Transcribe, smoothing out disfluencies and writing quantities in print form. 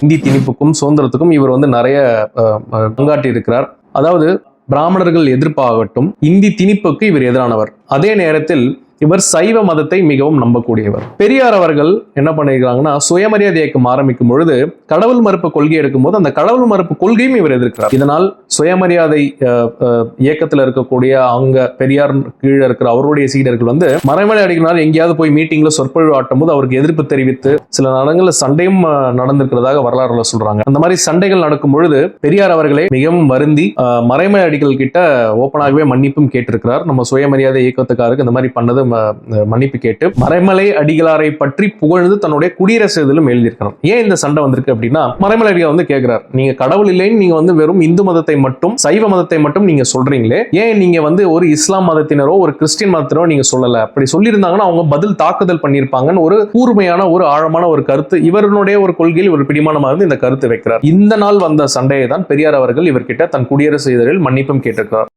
இந்தி திணிப்புக்கும் சுதந்திரத்துக்கும் இவர் வந்து நிறைய பங்காற்றி இருக்கிறார். அதாவது பிராமணர்கள் எதிர்ப்பாகட்டும், இந்தி திணிப்புக்கு இவர் எதிரானவர். அதே நேரத்தில் இவர் சைவ மதத்தை மிகவும் நம்பக்கூடியவர். பெரியார் அவர்கள் என்ன பண்ணிருக்காங்கன்னா, சுயமரியாதை இயக்கம் ஆரம்பிக்கும் பொழுது கடவுள் மறுப்பு கொள்கை எடுக்கும்போது அந்த கடவுள் மறுப்பு கொள்கையும் இவர் எதிர்க்கிறார். இதனால் சுயமரியாதை இயக்கத்தில் இருக்கக்கூடிய அவங்க பெரியார் கீழே இருக்கிற அவருடைய சீடர்கள் வந்து மறைமலை அடிகளார் எங்கேயாவது போய் மீட்டிங்ல சொற்பொழிவு ஆட்டும் போது அவருக்கு எதிர்ப்பு தெரிவித்து சில இடங்களில் சண்டையும் நடந்திருக்கிறதாக வரலாறுல சொல்றாங்க. அந்த மாதிரி சண்டைகள் நடக்கும் பொழுது பெரியார் அவர்களே மிகவும் வருந்தி மறைமலை அடிகள் கிட்ட ஓப்பனாகவே மன்னிப்பும் கேட்டிருக்கிறார். நம்ம சுயமரியாதை இயக்கத்துக்காருக்கு இந்த மாதிரி பண்ணது மன்னிப்பு கேட்டு மறைமலை அடிகளாரை பற்றி புகழ்ந்து தன்னுடைய குடியரசு இதிலும் எழுதியிருக்கிறார். ஏன் இந்த சண்டை வந்திருக்கு அப்படின்னா, மறைமலை அடிகள் வந்து கேட்கிறார், நீங்க கடவுள் இல்லைன்னு நீங்க வந்து வெறும் இந்து மதத்தை மட்டும் சைவ மதத்தை மட்டும் நீங்க சொல்றீங்களே, ஏன் நீங்க வந்து ஒரு இஸ்லாம் மதத்தினரோ ஒரு கிறிஸ்டியன் மதத்தினரோ நீங்க சொல்லல? அப்படி சொல்லியிருந்தாங்கன்னா அவங்க பதில் தாக்குதல் பண்ணியிருப்பாங்கன்னு ஒரு கூர்மையான ஒரு ஆழமான ஒரு கருத்து இவருடைய ஒரு கொள்கையில் ஒரு பிடிமானமாக இருந்து இந்த கருத்து வைக்கிறார். இந்த நாள் வந்த சண்டையை தான் பெரியார் அவர்கள் இவர்கிட்ட தன் குடியரசு இதழில் மன்னிப்பும் கேட்டிருக்கிறார்.